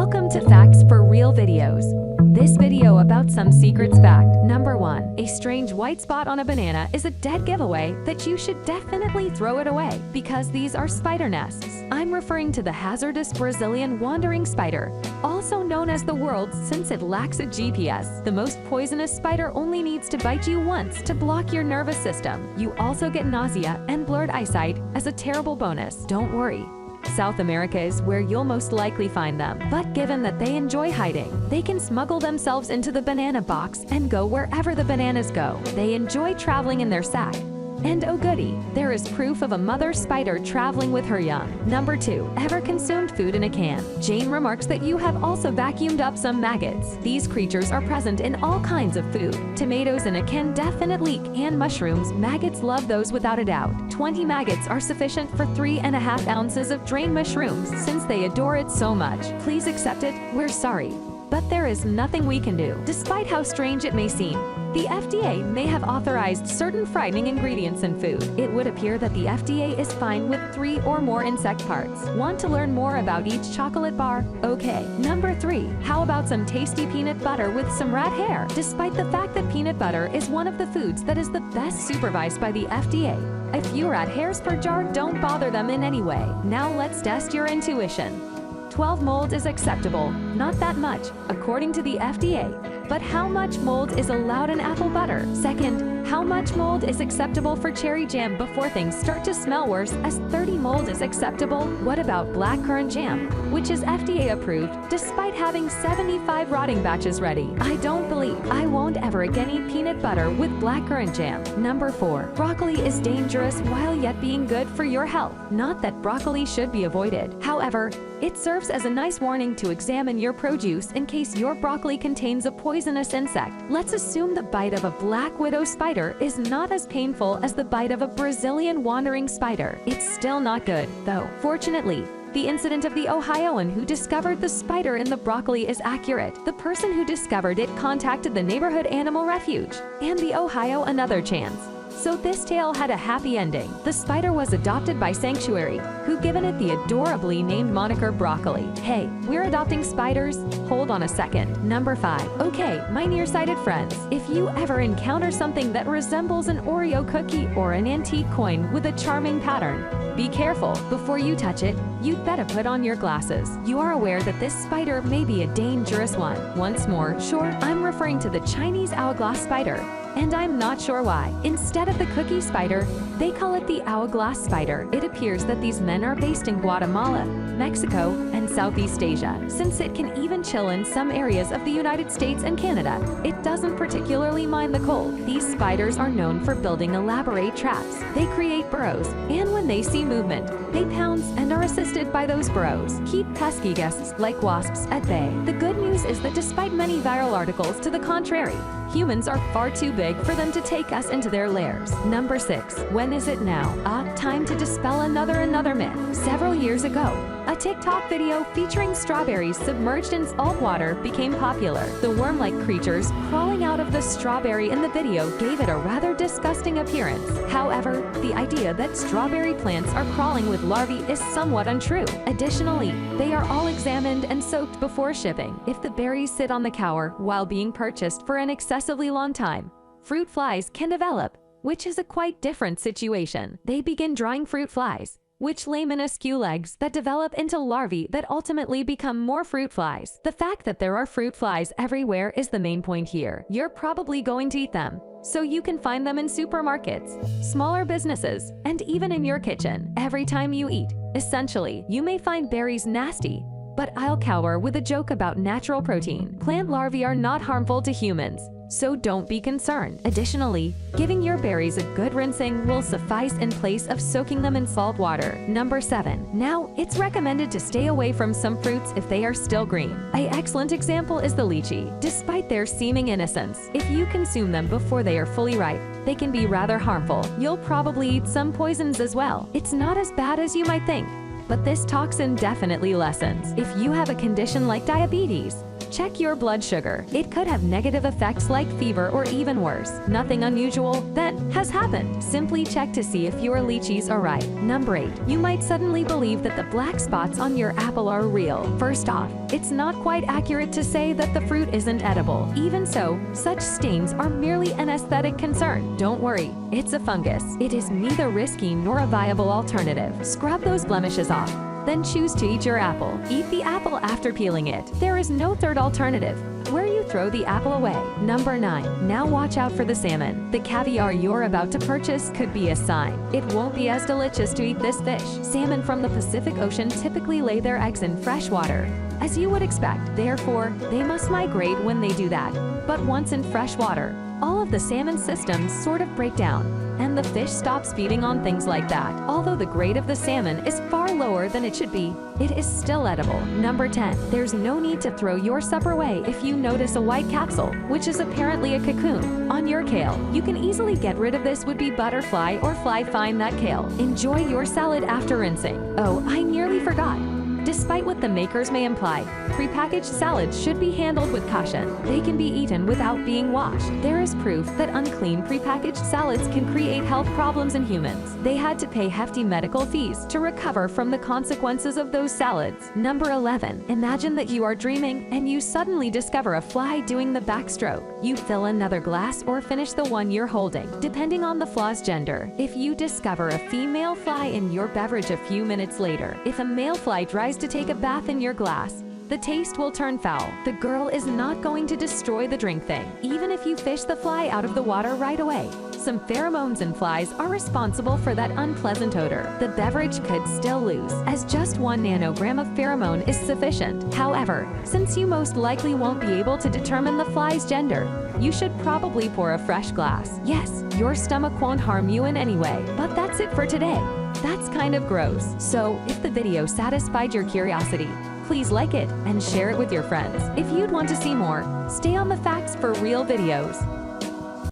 Welcome to Facts for Real Videos. This video about some secrets fact. Number 1. A strange white spot on a banana is a dead giveaway that you should definitely throw it away because these are spider nests. I'm referring to the hazardous Brazilian wandering spider, also known as the world's since it lacks a GPS. The most poisonous spider only needs to bite you once to block your nervous system. You also get nausea and blurred eyesight as a terrible bonus. Don't worry. South America is where you'll most likely find them, but given that they enjoy hiding, they can smuggle themselves into the banana box and go wherever the bananas go. They enjoy traveling in their sack. And oh goody, there is proof of a mother spider traveling with her young. Number 2. Ever consumed food in a can? Jane remarks that you have also vacuumed up some maggots. These creatures are present in all kinds of food. Tomatoes in a can definitely and mushrooms. Maggots love those without a doubt. 20 maggots are sufficient for 3.5 ounces of drained mushrooms since they adore it so much. Please accept it, we're sorry. But there is nothing we can do. Despite how strange it may seem, the FDA may have authorized certain frightening ingredients in food. It would appear that the FDA is fine with 3 or more insect parts. Want to learn more about each chocolate bar? Okay. Number 3. How about some tasty peanut butter with some rat hair? Despite the fact that peanut butter is one of the foods that is the best supervised by the FDA, a few rat hairs per jar don't bother them in any way. Now let's test your intuition. 12 mold is acceptable, not that much, according to the FDA. But how much mold is allowed in apple butter? Second, how much mold is acceptable for cherry jam before things start to smell worse, as 30 mold is acceptable? What about blackcurrant jam, which is FDA approved despite having 75 rotting batches ready? I don't believe I won't ever again eat peanut butter with blackcurrant jam. Number 4. Broccoli is dangerous while yet being good for your health. Not that broccoli should be avoided. However, it serves as a nice warning to examine your produce in case your broccoli contains a poisonous insect. Let's assume the bite of a black widow spider is not as painful as the bite of a Brazilian wandering spider. It's still not good, though. Fortunately, the incident of the Ohioan who discovered the spider in the broccoli is accurate. The person who discovered it contacted the neighborhood animal refuge, and the Ohio another chance. So this tale had a happy ending. The spider was adopted by Sanctuary, who given it the adorably named moniker Broccoli. Hey, we're adopting spiders? Hold on a second. Number 5. Okay, my nearsighted friends, if you ever encounter something that resembles an Oreo cookie or an antique coin with a charming pattern, be careful. Before you touch it, you'd better put on your glasses. You are aware that this spider may be a dangerous one. Once more, sure, I'm referring to the Chinese hourglass spider. And I'm not sure why. Instead of the cookie spider, they call it the hourglass spider. It appears that these men are based in Guatemala, Mexico, and Southeast Asia. Since it can even chill in some areas of the United States and Canada, it doesn't particularly mind the cold. These spiders are known for building elaborate traps. They create burrows, and when they see movement, they pounce and are assisted by those burrows. Keep pesky guests like wasps at bay. The good news is that despite many viral articles to the contrary, humans are far too big for them to take us into their lairs. Number 6. When is it now? Time to dispel another myth. Several years ago, a TikTok video featuring strawberries submerged in salt water became popular. The worm-like creatures crawling out of the strawberry in the video gave it a rather disgusting appearance. However, the idea that strawberry plants are crawling with larvae is somewhat untrue. Additionally, they are all examined and soaked before shipping. If the berries sit on the counter while being purchased for an excessively long time, fruit flies can develop, which is a quite different situation. They begin drying fruit flies, which lay minuscule eggs that develop into larvae that ultimately become more fruit flies. The fact that there are fruit flies everywhere is the main point here. You're probably going to eat them, so you can find them in supermarkets, smaller businesses, and even in your kitchen. Every time you eat, essentially, you may find berries nasty, but I'll cower with a joke about natural protein. Plant larvae are not harmful to humans, so don't be concerned. Additionally, giving your berries a good rinsing will suffice in place of soaking them in salt water. Number 7. Now, it's recommended to stay away from some fruits if they are still green. An excellent example is the lychee. Despite their seeming innocence, if you consume them before they are fully ripe, they can be rather harmful. You'll probably eat some poisons as well. It's not as bad as you might think, but this toxin definitely lessens. If you have a condition like diabetes, Check your blood sugar. It could have negative effects like fever or even worse. Nothing unusual that has happened. Simply check to see if your lychees are right. Number 8. You might suddenly believe that the black spots on your apple are real. First off, it's not quite accurate to say that the fruit isn't edible. Even so, such stains are merely an aesthetic concern. Don't worry, it's a fungus. It is neither risky nor a viable alternative. Scrub those blemishes off. Then choose to eat your apple. Eat the apple after peeling it. There is no third alternative, where you throw the apple away. Number 9. Now watch out for the salmon. The caviar you're about to purchase could be a sign. It won't be as delicious to eat this fish. Salmon from the Pacific Ocean typically lay their eggs in fresh water, as you would expect. Therefore, they must migrate when they do that. But once in fresh water, all of the salmon systems sort of break down, and the fish stops feeding on things like that. Although the grade of the salmon is far lower than it should be, it is still edible. Number 10. There's no need to throw your supper away if you notice a white capsule, which is apparently a cocoon, on your kale. You can easily get rid of this would-be butterfly or fly find that kale. Enjoy your salad after rinsing. Oh, I nearly forgot. Despite what the makers may imply, prepackaged salads should be handled with caution. They can be eaten without being washed. There is proof that unclean prepackaged salads can create health problems in humans. They had to pay hefty medical fees to recover from the consequences of those salads. Number 11. Imagine that you are dreaming and you suddenly discover a fly doing the backstroke. You fill another glass or finish the one you're holding, depending on the fly's gender. If you discover a female fly in your beverage a few minutes later, if a male fly tries to take a bath in your glass, the taste will turn foul. The girl is not going to destroy the drink thing, even if you fish the fly out of the water right away. Some pheromones in flies are responsible for that unpleasant odor. The beverage could still lose, as just 1 nanogram of pheromone is sufficient. However, since you most likely won't be able to determine the fly's gender, you should probably pour a fresh glass. Yes, your stomach won't harm you in any way, but that's it for today. That's kind of gross. So, if the video satisfied your curiosity, please like it and share it with your friends. If you'd want to see more, stay on the facts for real videos.